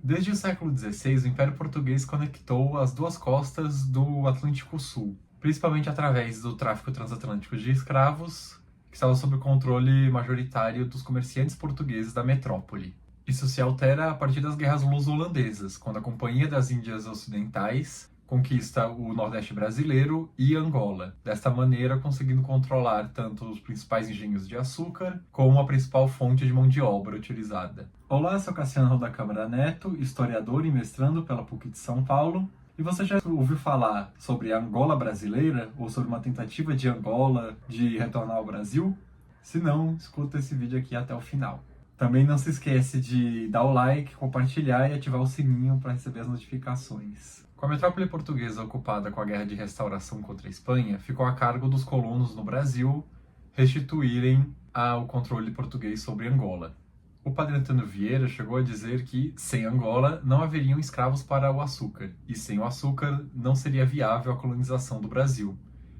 Desde o século XVI, o Império Português conectou as duas costas do Atlântico Sul, principalmente através do tráfico transatlântico de escravos, que estava sob o controle majoritário dos comerciantes portugueses da metrópole. Isso se altera a partir das guerras luso-holandesas, quando a Companhia das Índias Ocidentais conquista o Nordeste brasileiro e Angola, desta maneira conseguindo controlar tanto os principais engenhos de açúcar como a principal fonte de mão de obra utilizada. Olá, sou Cassiano da Câmara Neto, historiador e mestrando pela PUC de São Paulo. E você já ouviu falar sobre a Angola brasileira ou sobre uma tentativa de Angola de retornar ao Brasil? Se não, escuta esse vídeo aqui até o final. Também não se esquece de dar o like, compartilhar e ativar o sininho para receber as notificações. Com a metrópole portuguesa ocupada com a Guerra de Restauração contra a Espanha, ficou a cargo dos colonos no Brasil restituírem o controle português sobre Angola. O padre Antônio Vieira chegou a dizer que, sem Angola, não haveriam escravos para o açúcar, e sem o açúcar não seria viável a colonização do Brasil,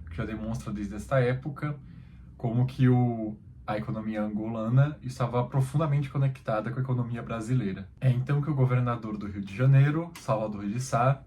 que já demonstra desde esta época como que a economia angolana estava profundamente conectada com a economia brasileira. É então que o governador do Rio de Janeiro, Salvador de Sá,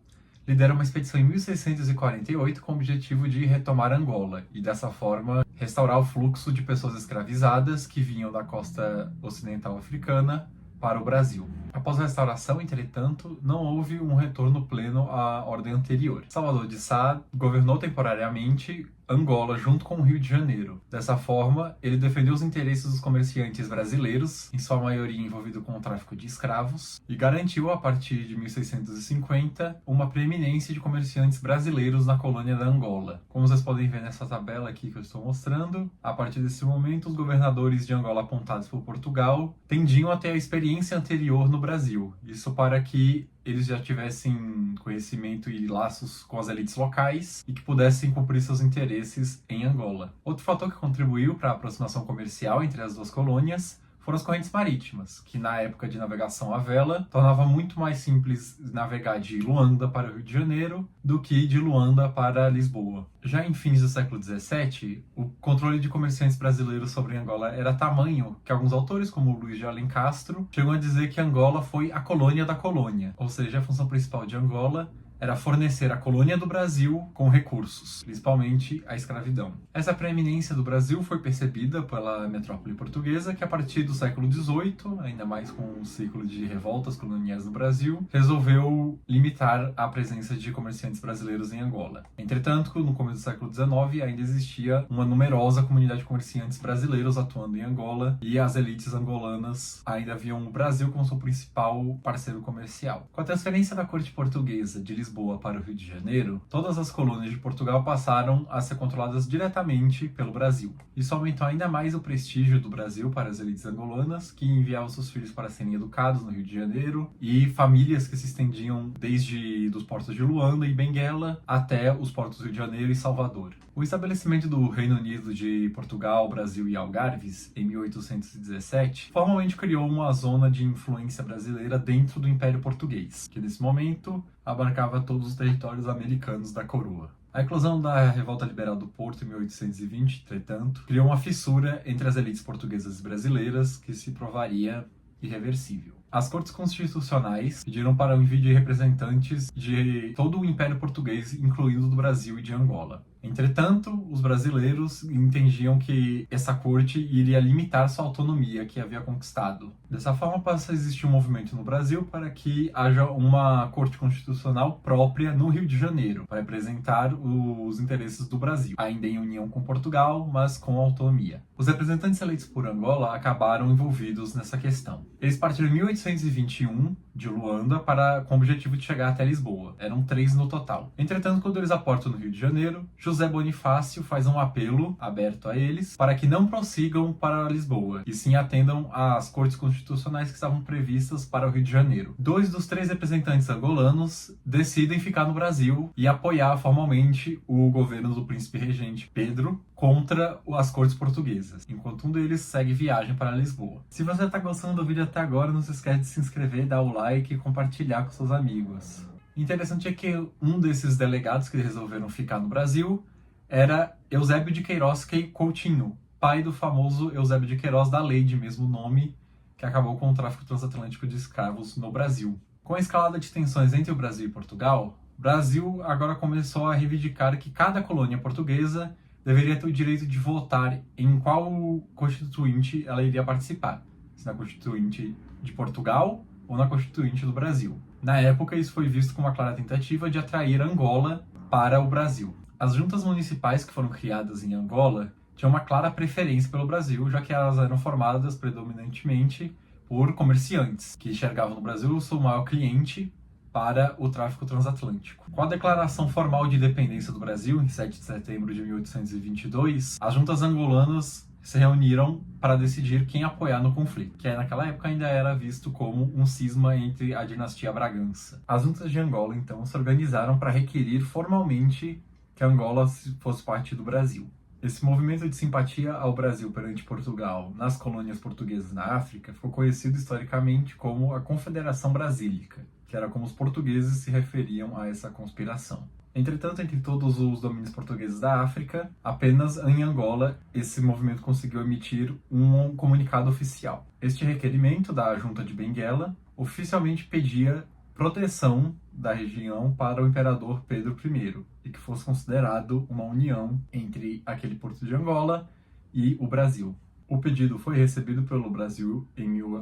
lidera uma expedição em 1648 com o objetivo de retomar Angola e, dessa forma, restaurar o fluxo de pessoas escravizadas que vinham da costa ocidental africana para o Brasil. Após a restauração, entretanto, não houve um retorno pleno à ordem anterior. Salvador de Sá governou temporariamente Angola junto com o Rio de Janeiro. Dessa forma, ele defendeu os interesses dos comerciantes brasileiros, em sua maioria envolvido com o tráfico de escravos, e garantiu, a partir de 1650, uma preeminência de comerciantes brasileiros na colônia da Angola. Como vocês podem ver nessa tabela aqui que eu estou mostrando, a partir desse momento, os governadores de Angola apontados por Portugal tendiam a ter a experiência anterior no Brasil. Isso para que eles já tivessem conhecimento e laços com as elites locais e que pudessem cumprir seus interesses em Angola. Outro fator que contribuiu para a aproximação comercial entre as duas colônias foram as correntes marítimas, que na época de navegação à vela tornava muito mais simples navegar de Luanda para o Rio de Janeiro do que de Luanda para Lisboa. Já em fins do século XVII, o controle de comerciantes brasileiros sobre Angola era tamanho que alguns autores, como Luiz de Alencastro, chegam a dizer que Angola foi a colônia da colônia, ou seja, a função principal de Angola era fornecer a colônia do Brasil com recursos, principalmente a escravidão. Essa preeminência do Brasil foi percebida pela metrópole portuguesa, que a partir do século XVIII, ainda mais com o ciclo de revoltas coloniais no Brasil, resolveu limitar a presença de comerciantes brasileiros em Angola. Entretanto, no começo do século XIX, ainda existia uma numerosa comunidade de comerciantes brasileiros atuando em Angola, e as elites angolanas ainda viam o Brasil como seu principal parceiro comercial. Com a transferência da corte portuguesa de Lisboa para o Rio de Janeiro, todas as colônias de Portugal passaram a ser controladas diretamente pelo Brasil. Isso aumentou ainda mais o prestígio do Brasil para as elites angolanas, que enviavam seus filhos para serem educados no Rio de Janeiro, e famílias que se estendiam desde os portos de Luanda e Benguela até os portos do Rio de Janeiro e Salvador. O estabelecimento do Reino Unido de Portugal, Brasil e Algarves, em 1817, formalmente criou uma zona de influência brasileira dentro do Império Português, que nesse momento abarcava todos os territórios americanos da coroa. A eclosão da Revolta Liberal do Porto em 1820, entretanto, criou uma fissura entre as elites portuguesas e brasileiras que se provaria irreversível. As cortes constitucionais pediram para o envio de representantes de todo o Império Português, incluindo do Brasil e de Angola. Entretanto, os brasileiros entendiam que essa corte iria limitar sua autonomia que havia conquistado. Dessa forma, passa a existir um movimento no Brasil para que haja uma corte constitucional própria no Rio de Janeiro, para representar os interesses do Brasil, ainda em união com Portugal, mas com autonomia. Os representantes eleitos por Angola acabaram envolvidos nessa questão. Eles partiram em 1821 de Luanda com o objetivo de chegar até Lisboa. Eram 3 no total. Entretanto, quando eles aportam no Rio de Janeiro, José Bonifácio faz um apelo aberto a eles para que não prossigam para Lisboa, e sim atendam às cortes constitucionais que estavam previstas para o Rio de Janeiro. 2 dos 3 representantes angolanos decidem ficar no Brasil e apoiar formalmente o governo do príncipe regente Pedro contra as cortes portuguesas, enquanto um deles segue viagem para Lisboa. Se você está gostando do vídeo até agora, não se esquece de se inscrever, dar o like e compartilhar com seus amigos. Interessante é que um desses delegados que resolveram ficar no Brasil era Eusébio de Queiroz Coutinho, pai do famoso Eusébio de Queiroz da lei de mesmo nome, que acabou com o tráfico transatlântico de escravos no Brasil. Com a escalada de tensões entre o Brasil e Portugal, o Brasil agora começou a reivindicar que cada colônia portuguesa deveria ter o direito de votar em qual constituinte ela iria participar, se na constituinte de Portugal ou na constituinte do Brasil. Na época, isso foi visto como uma clara tentativa de atrair Angola para o Brasil. As juntas municipais que foram criadas em Angola tinham uma clara preferência pelo Brasil, já que elas eram formadas predominantemente por comerciantes, que enxergavam no Brasil o seu maior cliente para o tráfico transatlântico. Com a declaração formal de independência do Brasil, em 7 de setembro de 1822, as juntas angolanas se reuniram para decidir quem apoiar no conflito, que naquela época ainda era visto como um cisma entre a dinastia Bragança. As juntas de Angola, então, se organizaram para requerir formalmente que Angola fosse parte do Brasil. Esse movimento de simpatia ao Brasil perante Portugal nas colônias portuguesas na África ficou conhecido historicamente como a Confederação Brasílica, que era como os portugueses se referiam a essa conspiração. Entretanto, entre todos os domínios portugueses da África, apenas em Angola esse movimento conseguiu emitir um comunicado oficial. Este requerimento da Junta de Benguela oficialmente pedia proteção da região para o imperador Pedro I e que fosse considerado uma união entre aquele porto de Angola e o Brasil. O pedido foi recebido pelo Brasil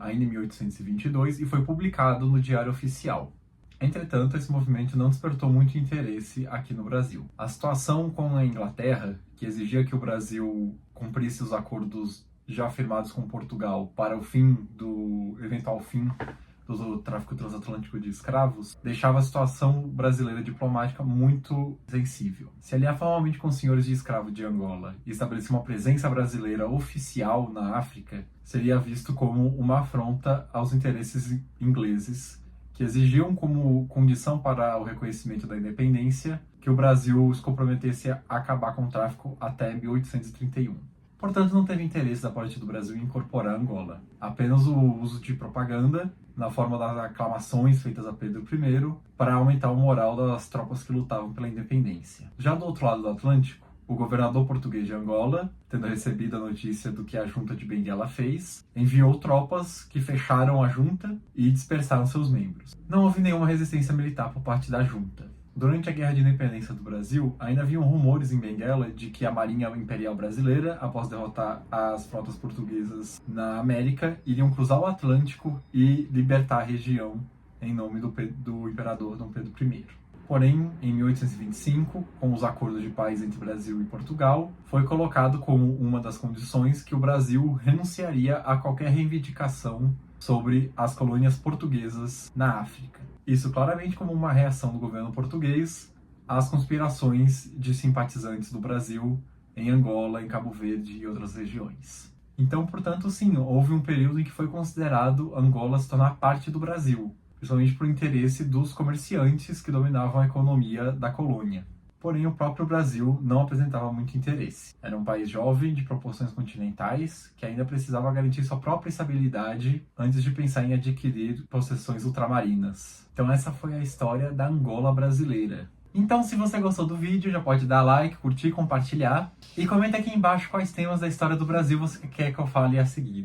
ainda em 1822 e foi publicado no Diário Oficial. Entretanto, esse movimento não despertou muito interesse aqui no Brasil. A situação com a Inglaterra, que exigia que o Brasil cumprisse os acordos já firmados com Portugal para o eventual fim do tráfico transatlântico de escravos, deixava a situação brasileira diplomática muito sensível. Se aliar formalmente com os senhores de escravo de Angola e estabelecer uma presença brasileira oficial na África, seria visto como uma afronta aos interesses ingleses, que exigiam como condição para o reconhecimento da independência que o Brasil se comprometesse a acabar com o tráfico até 1831. Portanto, não teve interesse da parte do Brasil em incorporar Angola. Apenas o uso de propaganda, na forma das aclamações feitas a Pedro I, para aumentar o moral das tropas que lutavam pela independência. Já do outro lado do Atlântico, o governador português de Angola, tendo recebido a notícia do que a junta de Benguela fez, enviou tropas que fecharam a junta e dispersaram seus membros. Não houve nenhuma resistência militar por parte da junta. Durante a Guerra de Independência do Brasil, ainda haviam rumores em Benguela de que a Marinha Imperial Brasileira, após derrotar as frotas portuguesas na América, iriam cruzar o Atlântico e libertar a região em nome do imperador Dom Pedro I. Porém, em 1825, com os acordos de paz entre Brasil e Portugal, foi colocado como uma das condições que o Brasil renunciaria a qualquer reivindicação sobre as colônias portuguesas na África. Isso claramente como uma reação do governo português às conspirações de simpatizantes do Brasil em Angola, em Cabo Verde e outras regiões. Então, portanto, sim, houve um período em que foi considerado Angola se tornar parte do Brasil, principalmente por interesse dos comerciantes que dominavam a economia da colônia. Porém, o próprio Brasil não apresentava muito interesse. Era um país jovem, de proporções continentais, que ainda precisava garantir sua própria estabilidade antes de pensar em adquirir possessões ultramarinas. Então essa foi a história da Angola brasileira. Então, se você gostou do vídeo, já pode dar like, curtir, compartilhar. E comenta aqui embaixo quais temas da história do Brasil você quer que eu fale a seguir.